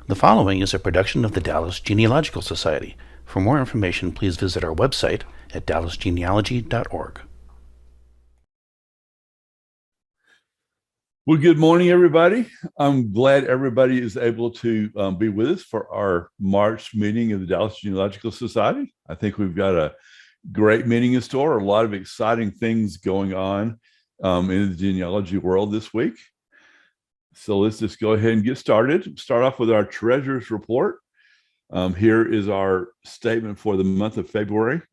The following is a production of the Dallas Genealogical Society. For more information, please visit our website at dallasgenealogy.org. Well, good morning, everybody. I'm glad everybody is able to be with us for our March meeting of the Dallas Genealogical Society. I think we've got a great meeting in store, a lot of exciting things going on in the genealogy world this week. So let's just go ahead and get started. Start off with our treasurer's report. Here is our statement for the month of February.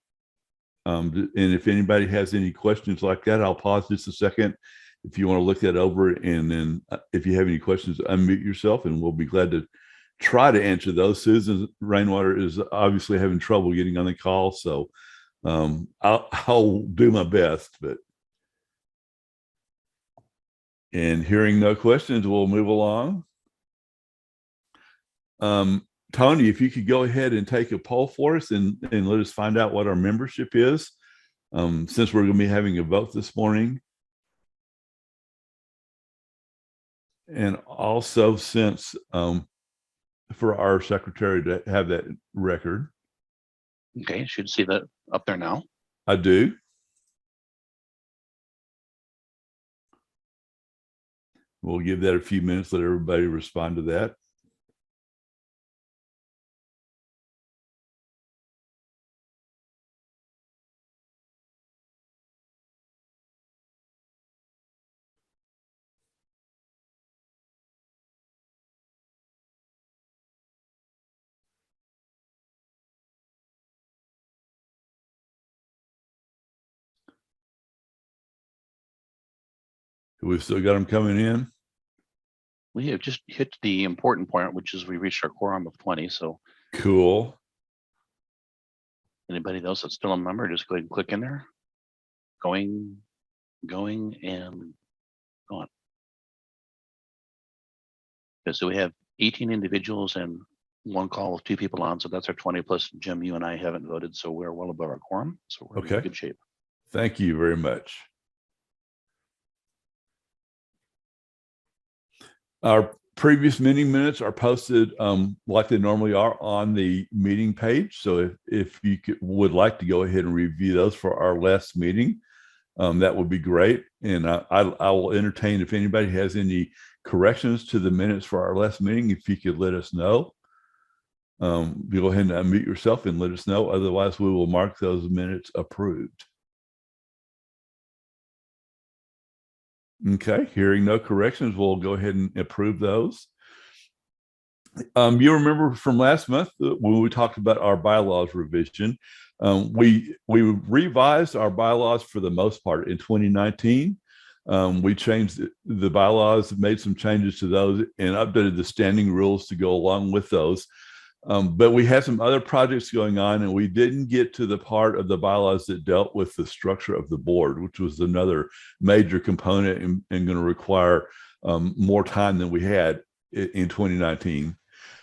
And if anybody has any questions like that, I'll pause just a second if you want to look that over, and then if you have any questions, unmute yourself and we'll be glad to try to answer those. Susan Rainwater is obviously having trouble getting on the call, so I'll do my best. And hearing no questions, we'll move along. Tony, if you could go ahead and take a poll for us and let us find out what our membership is, since we're going to be having a vote this morning. And also, since for our secretary to have that record. Okay, you should see that up there now. I do. We'll give that a few minutes, let everybody respond to that. We've still got them coming in. We have just hit the important point, which is we reached our quorum of 20. So cool. Anybody else that's still a member, just go ahead and click in there. Going, and gone. Okay, so we have 18 individuals and one call with 2 people on. So that's our 20 plus Jim, you and I haven't voted. So we're well above our quorum. So we're in good shape. Thank you very much. Our previous meeting minutes are posted like they normally are on the meeting page. So if you would like to go ahead and review those for our last meeting, that would be great. And I will entertain if anybody has any corrections to the minutes for our last meeting, if you could let us know. You go ahead and unmute yourself and let us know. Otherwise, we will mark those minutes approved. Okay, hearing no corrections, we'll go ahead and approve those. You remember from last month when we talked about our bylaws revision, we revised our bylaws for the most part in 2019. We changed the bylaws, made some changes to those, and updated the standing rules to go along with those. But we had some other projects going on, and we didn't get to the part of the bylaws that dealt with the structure of the board, which was another major component and going to require more time than we had in 2019.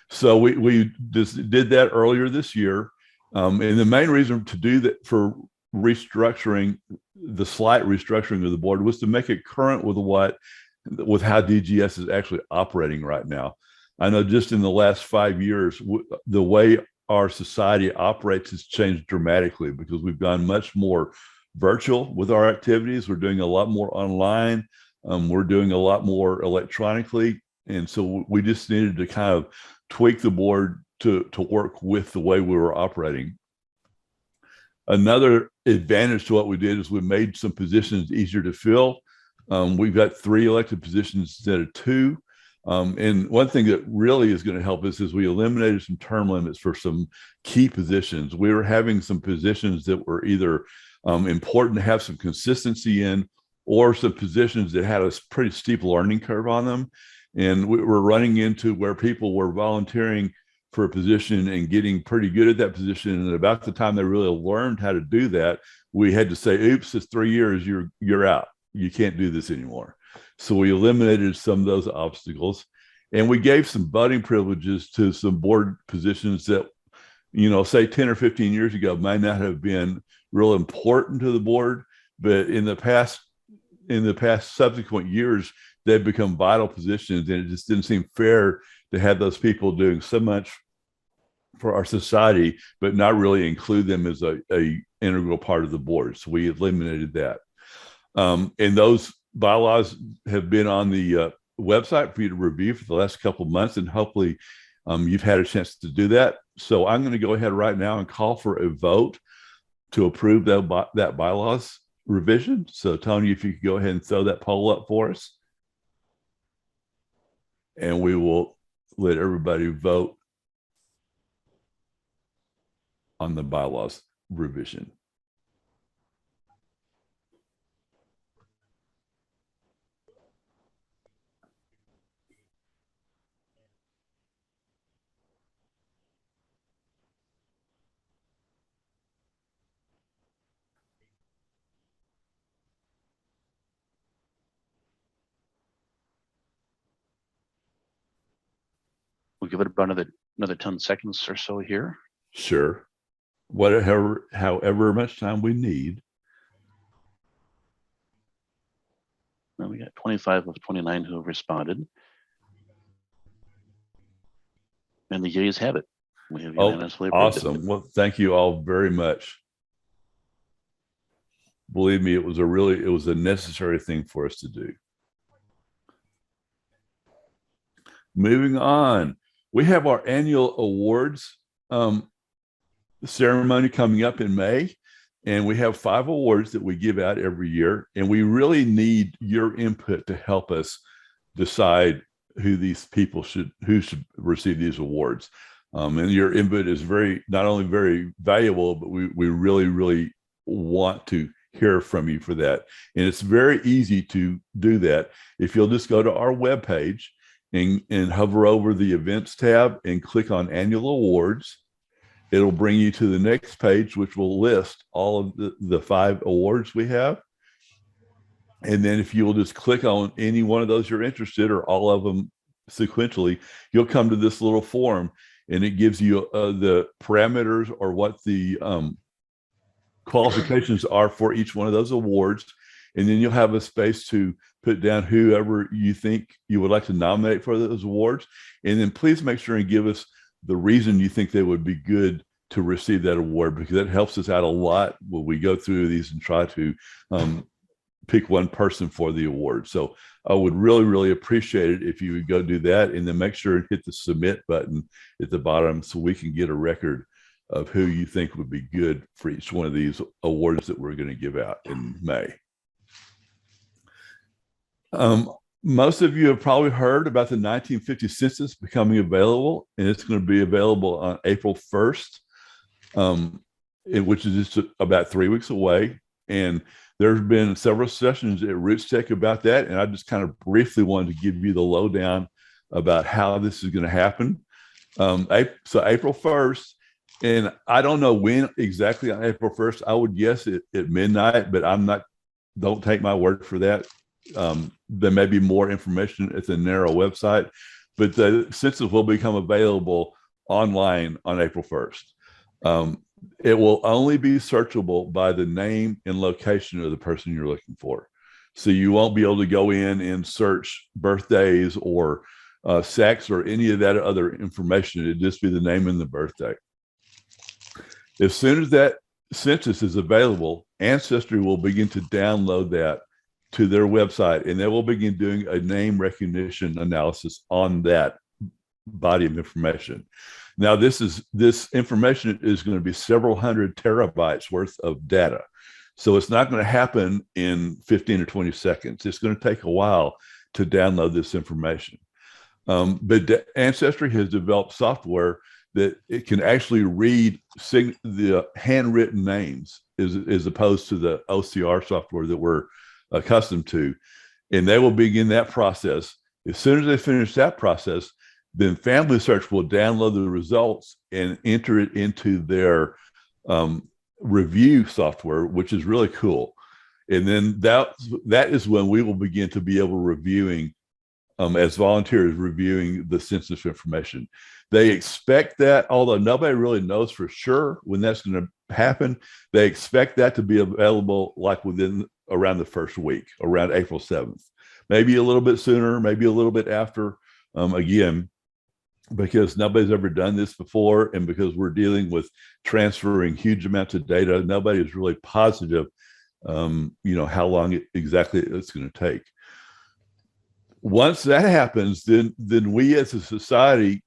So we just did that earlier this year. And the main reason to do that for restructuring, the slight restructuring of the board, was to make it current with how DGS is actually operating right now. I know just in the last 5 years, the way our society operates has changed dramatically because we've gone much more virtual with our activities. We're doing a lot more online. We're doing a lot more electronically. And so we just needed to kind of tweak the board to work with the way we were operating. Another advantage to what we did is we made some positions easier to fill. We've got 3 elected positions instead of 2. And one thing that really is going to help us is we eliminated some term limits for some key positions. We were having some positions that were either important to have some consistency in, or some positions that had a pretty steep learning curve on them. And we were running into where people were volunteering for a position and getting pretty good at that position. And about the time they really learned how to do that, we had to say, oops, it's 3 years, you're out. You can't do this anymore. So we eliminated some of those obstacles, and we gave some voting privileges to some board positions that, say 10 or 15 years ago might not have been real important to the board, but in the past subsequent years, they've become vital positions, and it just didn't seem fair to have those people doing so much for our society, but not really include them as a integral part of the board. So we eliminated that. And those bylaws have been on the website for you to review for the last couple of months, and hopefully you've had a chance to do that. So I'm going to go ahead right now and call for a vote to approve that bylaws revision. So Tony, if you could go ahead and throw that poll up for us, and we will let everybody vote on the bylaws revision. We'll give it about another 10 seconds or so here. Sure. However much time we need. Now we got 25 of 29 who have responded. And the yeas have it. We have unanimously approved it. Awesome. Well, thank you all very much. Believe me, it was a necessary thing for us to do. Moving on, we have our annual awards ceremony coming up in May, and we have 5 awards that we give out every year, and we really need your input to help us decide who should receive these awards. And your input is not only very valuable, but we really want to hear from you for that. And it's very easy to do that. If you'll just go to our webpage and hover over the events tab and click on annual awards, it'll bring you to the next page, which will list all of the 5 awards we have. And then if you will just click on any one of those you're interested, or all of them sequentially, you'll come to this little form, and it gives you the parameters or what the qualifications are for each one of those awards. And then you'll have a space to put down whoever you think you would like to nominate for those awards. And then please make sure and give us the reason you think they would be good to receive that award, because that helps us out a lot when we go through these and try to pick one person for the award. So I would really appreciate it if you would go do that, and then make sure and hit the submit button at the bottom so we can get a record of who you think would be good for each one of these awards that we're going to give out in May. Most of you have probably heard about the 1950 census becoming available, and it's going to be available on April 1st, which is just about 3 weeks away. And there's been several sessions at Roots Tech about that, and I just kind of briefly wanted to give you the lowdown about how this is going to happen. So April 1st, and I don't know when exactly on April 1st. I would guess at midnight, but don't take my word for that. There may be more information at the NARA website, but the census will become available online on April 1st. It will only be searchable by the name and location of the person you're looking for. So you won't be able to go in and search birthdays or sex or any of that other information. It'd just be the name and the birthday. As soon as that census is available, Ancestry will begin to download that to their website, and they will begin doing a name recognition analysis on that body of information. Now, this information is going to be several hundred terabytes worth of data. So it's not going to happen in 15 or 20 seconds. It's going to take a while to download this information. But Ancestry has developed software that it can actually read the handwritten names as opposed to the OCR software that we're accustomed to. And they will begin that process. As soon as they finish that process, then Family Search will download the results and enter it into their review software, which is really cool. And then that is when we will begin to be able reviewing, as volunteers reviewing the census information. They expect that, although nobody really knows for sure when that's going to happen, they expect that to be available like around the first week, around April 7th. maybe a little bit sooner, maybe a little bit after. Again, because nobody's ever done this before, and because we're dealing with transferring huge amounts of data, nobody is really positive, how long exactly it's going to take. Once that happens, then we as a society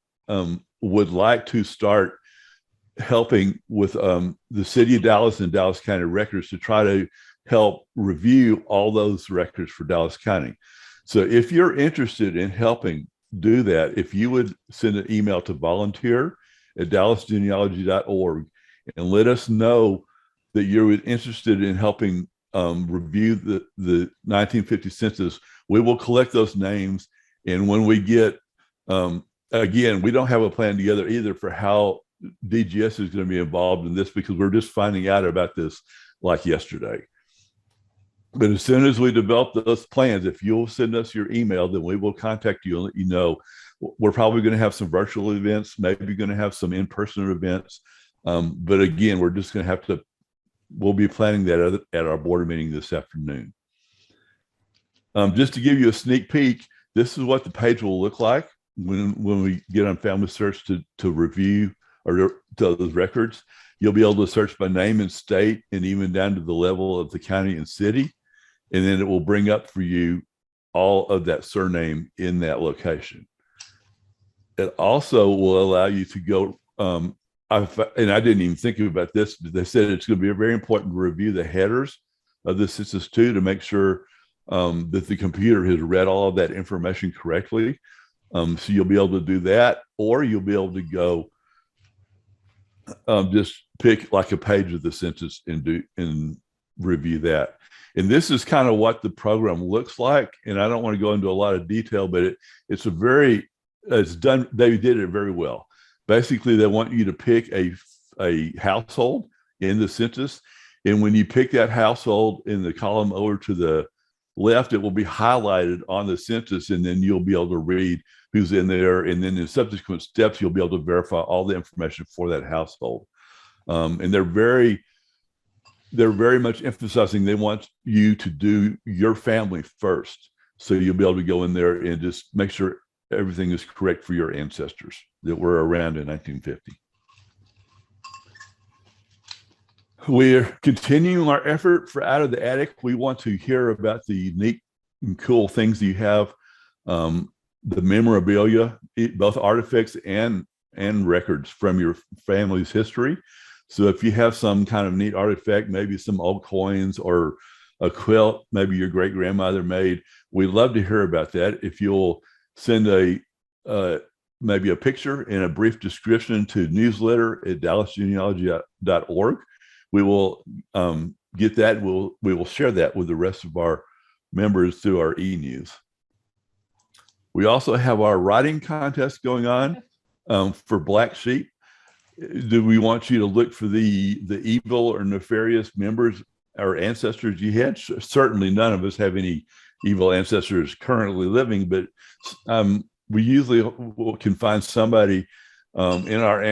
would like to start helping with the city of Dallas and Dallas County records to try to help review all those records for Dallas County. So if you're interested in helping do that, if you would send an email to volunteer@dallasgenealogy.org and let us know that you're interested in helping review the 1950 census, we will collect those names. And when we get, again, we don't have a plan together either for how DGS is going to be involved in this, because we're just finding out about this like yesterday. But as soon as we develop those plans, if you'll send us your email, then we will contact you and let you know. We're probably going to have some virtual events, maybe going to have some in-person events. But again, we're just going to have to, we'll be planning that at our board meeting this afternoon. Just to give you a sneak peek, this is what the page will look like when we get on Family Search to review or to those records. You'll be able to search by name and state, and even down to the level of the county and city. And then it will bring up for you all of that surname in that location. It also will allow you to go, and I didn't even think about this, but they said it's going to be very important to review the headers of the census too, to make sure that the computer has read all of that information correctly. So you'll be able to do that, or you'll be able to go just pick like a page of the census and review that. And this is kind of what the program looks like. And I don't want to go into a lot of detail, but it's done. They did it very well. Basically, they want you to pick a household in the census. And when you pick that household in the column over to the left, it will be highlighted on the census, and then you'll be able to read who's in there. And then in subsequent steps, you'll be able to verify all the information for that household. And they're very much emphasizing they want you to do your family first. So you'll be able to go in there and just make sure everything is correct for your ancestors that were around in 1950. We're continuing our effort for Out of the Attic. We want to hear about the unique and cool things that you have, the memorabilia, both artifacts and records from your family's history. So if you have some kind of neat artifact, maybe some old coins or a quilt, maybe your great grandmother made, we'd love to hear about that. If you'll send maybe a picture and a brief description to newsletter@dallasgenealogy.org, we will get that. We will share that with the rest of our members through our e-news. We also have our writing contest going on for Black Sheep. Do we want you to look for the evil or nefarious members or ancestors you had? Certainly none of us have any evil ancestors currently living, but we usually can find somebody in our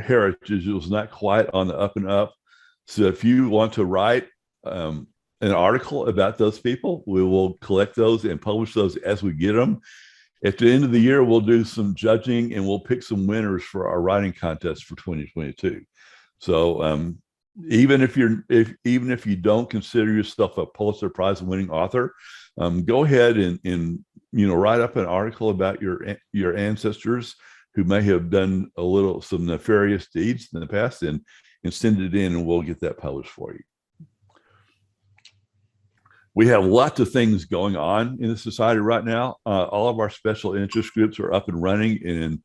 heritage who was not quite on the up and up. So if you want to write an article about those people, we will collect those and publish those as we get them. At the end of the year, we'll do some judging and we'll pick some winners for our writing contest for 2022. So even if you don't consider yourself a Pulitzer Prize winning author, go ahead and write up an article about your ancestors who may have done some nefarious deeds in the past, and send it in, and we'll get that published for you. We have lots of things going on in the society right now. All of our special interest groups are up and running and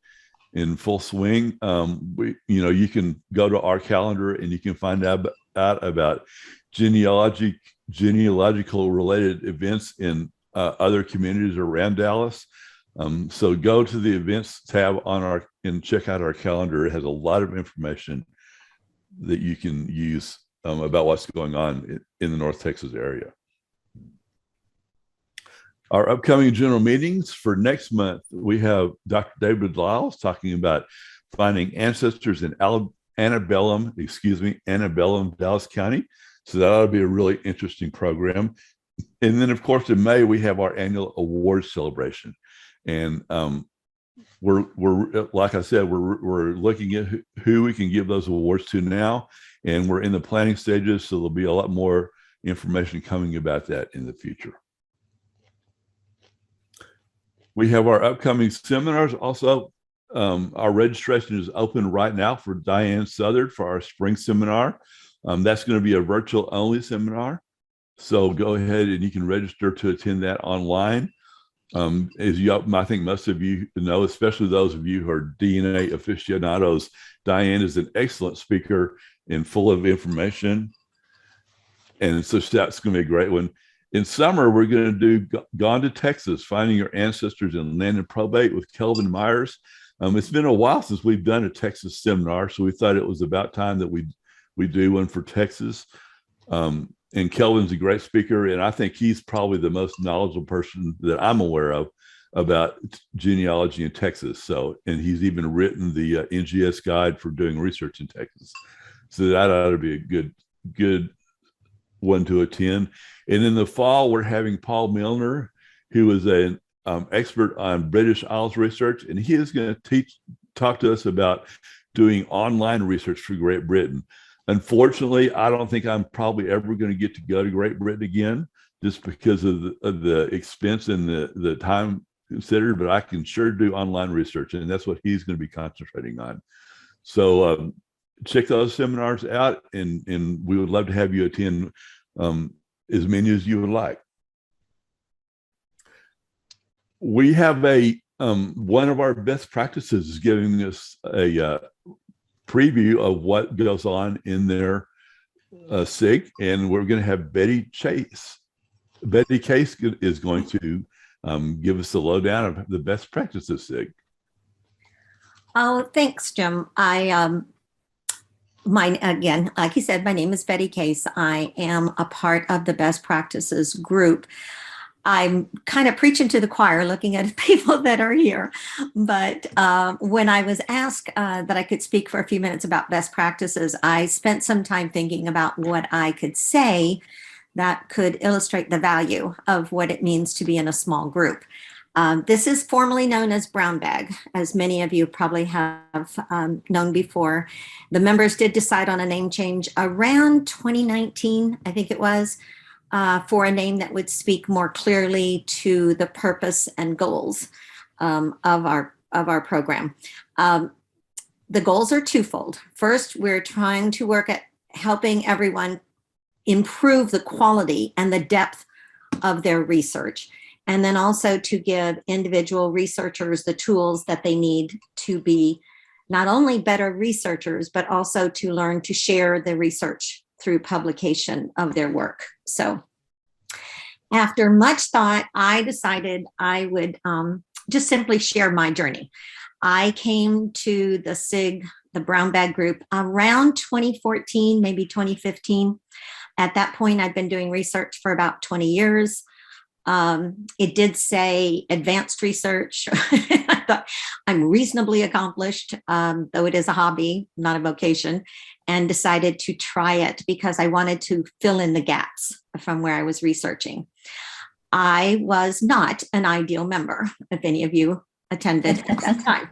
in full swing. You can go to our calendar and you can find out about genealogical related events in other communities around Dallas. So go to the events tab and check out our calendar. It has a lot of information that you can use about what's going on in the North Texas area. Our upcoming general meetings for next month, we have Dr. David Lyles talking about finding ancestors in Antebellum, Dallas County. So that ought to be a really interesting program. And then, of course, in May, we have our annual awards celebration. And we're like I said, we're looking at who we can give those awards to now. And we're in the planning stages. So there'll be a lot more information coming about that in the future. We have our upcoming seminars. Also, our registration is open right now for Diane Southard for our spring seminar. That's going to be a virtual only seminar. So go ahead and you can register to attend that online. As I think most of you know, especially those of you who are DNA aficionados, Diane is an excellent speaker and full of information. And so that's going to be a great one. In summer, we're going to do Gone to Texas, Finding Your Ancestors in Land and Probate with Kelvin Myers. It's been a while since we've done a Texas seminar, so we thought it was about time that we do one for Texas. And Kelvin's a great speaker, and I think he's probably the most knowledgeable person that I'm aware of about genealogy in Texas. So, and he's even written the NGS guide for doing research in Texas. So that ought to be a good one to attend. And in the fall, we're having Paul Milner, who is an expert on British Isles research, and he is going to talk to us about doing online research for Great Britain. Unfortunately, I don't think I'm probably ever going to get to go to Great Britain again, just because of the expense and the time considered, but I can sure do online research, and that's what he's going to be concentrating on. So check those seminars out, and we would love to have you attend as many as you would like. We have one of our best practices is giving us a preview of what goes on in their SIG, and we're going to have Betty Chase. Betty Case is going to give us the lowdown of the best practices SIG. Oh, thanks, Jim. Again, like you said, my name is Betty Case. I am a part of the best practices group. I'm kind of preaching to the choir looking at people that are here. But when I was asked that I could speak for a few minutes about best practices, I spent some time thinking about what I could say that could illustrate the value of what it means to be in a small group. This is formally known as Brown Bag, as many of you probably have known before. The members did decide on a name change around 2019, I think it was, for a name that would speak more clearly to the purpose and goals of our program. The goals are twofold. First, we're trying to work at helping everyone improve the quality and the depth of their research, and then also to give individual researchers the tools that they need to be not only better researchers, but also to learn to share the research through publication of their work. So after much thought, I decided I would just simply share my journey. I came to the SIG, the Brown Bag Group, around 2014, maybe 2015. At that point, I'd been doing research for about 20 years. It did say advanced research. I thought I'm reasonably accomplished, though it is a hobby, not a vocation, and decided to try it because I wanted to fill in the gaps from where I was researching. I was not an ideal member, if any of you attended at that time.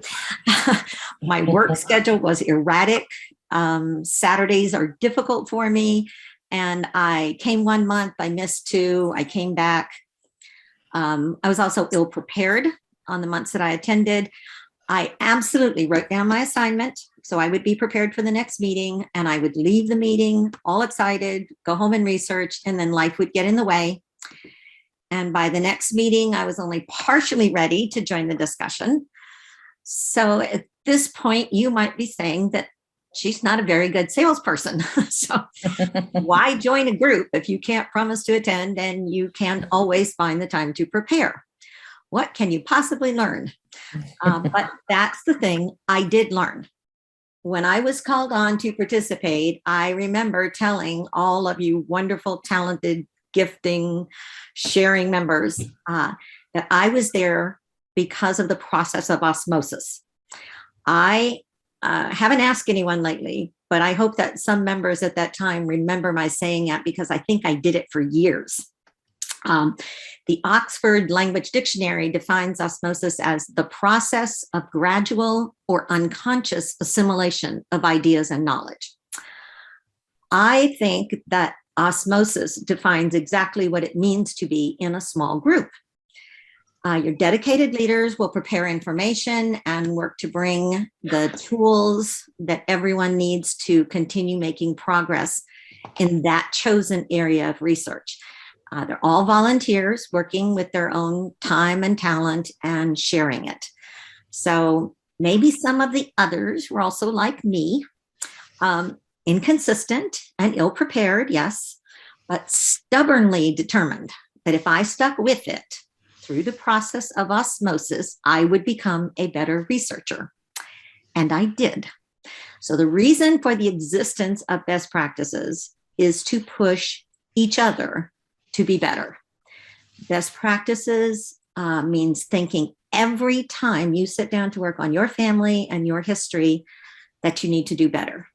My work schedule was erratic. Saturdays are difficult for me. And I came 1 month, I missed 2, I came back. I was also ill prepared on the months that I attended. I absolutely wrote down my assignment, so I would be prepared for the next meeting, and I would leave the meeting all excited, go home and research, and then life would get in the way. And by the next meeting, I was only partially ready to join the discussion. So at this point, you might be saying that she's not a very good salesperson. So why join a group if you can't promise to attend and you can't always find the time to prepare? What can you possibly learn? But that's the thing I did learn. When I was called on to participate, I remember telling all of you wonderful, talented, gifting, sharing members that I was there because of the process of osmosis. I haven't asked anyone lately, but I hope that some members at that time remember my saying that because I think I did it for years. Um, the Oxford Language Dictionary defines osmosis as the process of gradual or unconscious assimilation of ideas and knowledge. I think that osmosis defines exactly what it means to be in a small group. Your dedicated leaders will prepare information and work to bring the tools that everyone needs to continue making progress in that chosen area of research. They're all volunteers working with their own time and talent and sharing it. So maybe some of the others were also like me, inconsistent and ill-prepared, yes, but stubbornly determined that if I stuck with it through the process of osmosis, I would become a better researcher. And I did. So the reason for the existence of best practices is to push each other to be better. Best practices means thinking every time you sit down to work on your family and your history that you need to do better.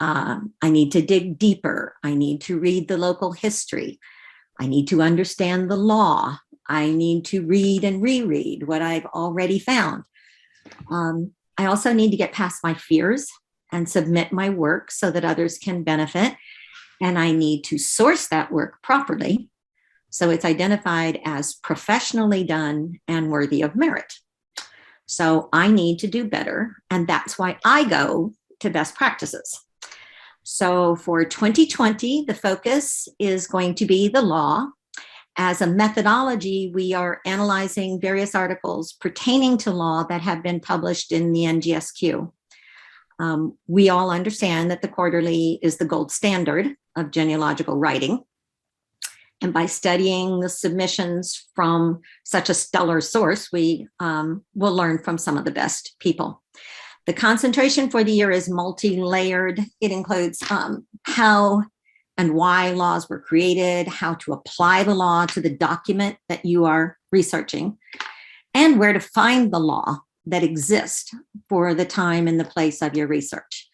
I need to dig deeper. I need to read the local history. I need to understand the law. I need to read and reread what I've already found. I also need to get past my fears and submit my work so that others can benefit. And I need to source that work properly so it's identified as professionally done and worthy of merit. So I need to do better. And that's why I go to best practices. So for 2020, the focus is going to be the law. As a methodology, we are analyzing various articles pertaining to law that have been published in the NGSQ. We all understand that the quarterly is the gold standard of genealogical writing. And by studying the submissions from such a stellar source, we will learn from some of the best people. The concentration for the year is multi-layered. It includes how and why laws were created, how to apply the law to the document that you are researching, and where to find the law that exists for the time and the place of your research.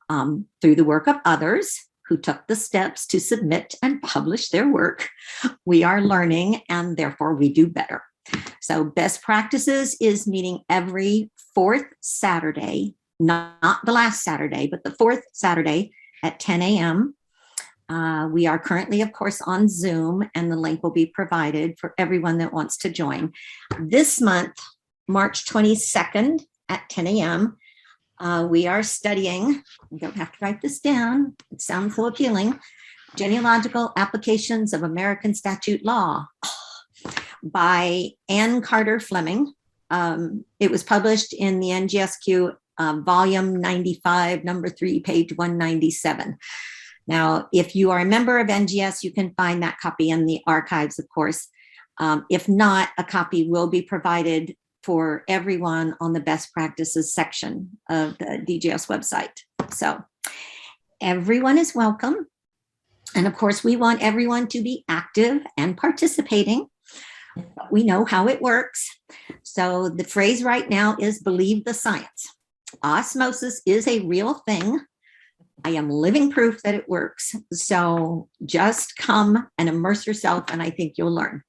Through the work of others who took the steps to submit and publish their work, we are learning and therefore we do better. So best practices is meeting every fourth Saturday, not the last Saturday, but the fourth Saturday at 10 a.m. We are currently, of course, on Zoom, and the link will be provided for everyone that wants to join. This month, March 22nd at 10 a.m., we are studying, you don't have to write this down, it sounds so appealing, Genealogical Applications of American Statute Law by Ann Carter Fleming. It was published in the NGSQ volume 95, number 3, page 197. Now, if you are a member of NGS, you can find that copy in the archives, of course. If not, a copy will be provided for everyone on the best practices section of the DGS website. So everyone is welcome. And of course, we want everyone to be active and participating. We know how it works. So the phrase right now is believe the science. Osmosis is a real thing. I am living proof that it works. So just come and immerse yourself, and I think you'll learn.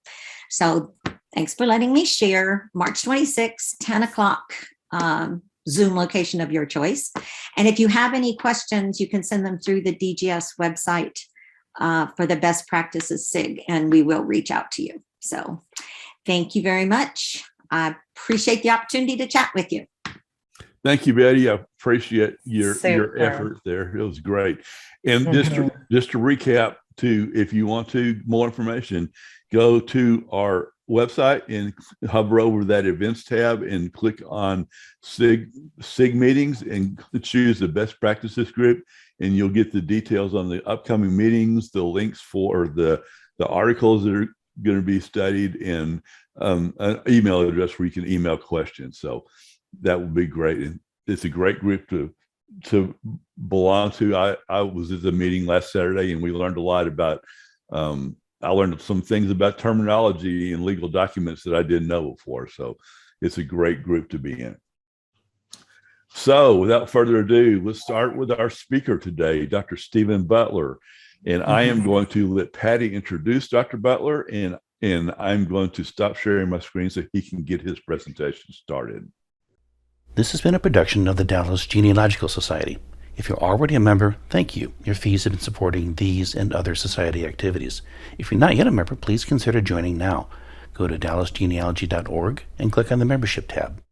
So thanks for letting me share. March 26th, 10 o'clock, Zoom location of your choice. And if you have any questions, you can send them through the DGS website for the best practices SIG, and we will reach out to you. So thank you very much. I appreciate the opportunity to chat with you. Thank you, Betty. I appreciate your effort there. It was great. And just to recap, too, if you want more information, go to our website and hover over that events tab and click on SIG meetings and choose the best practices group, and you'll get the details on the upcoming meetings, the links for the articles that are going to be studied, and an email address where you can email questions. So that would be great. And it's a great group to belong to. I was at the meeting last Saturday, and we learned a lot about, I learned some things about terminology and legal documents that I didn't know before. So it's a great group to be in. So without further ado, let's start with our speaker today, Dr. Stephen Butler. And I am going to let Patty introduce Dr. Butler, and I'm going to stop sharing my screen so he can get his presentation started. This has been a production of the Dallas Genealogical Society. If you're already a member, thank you. Your fees have been supporting these and other society activities. If you're not yet a member, please consider joining now. Go to dallasgenealogy.org and click on the membership tab.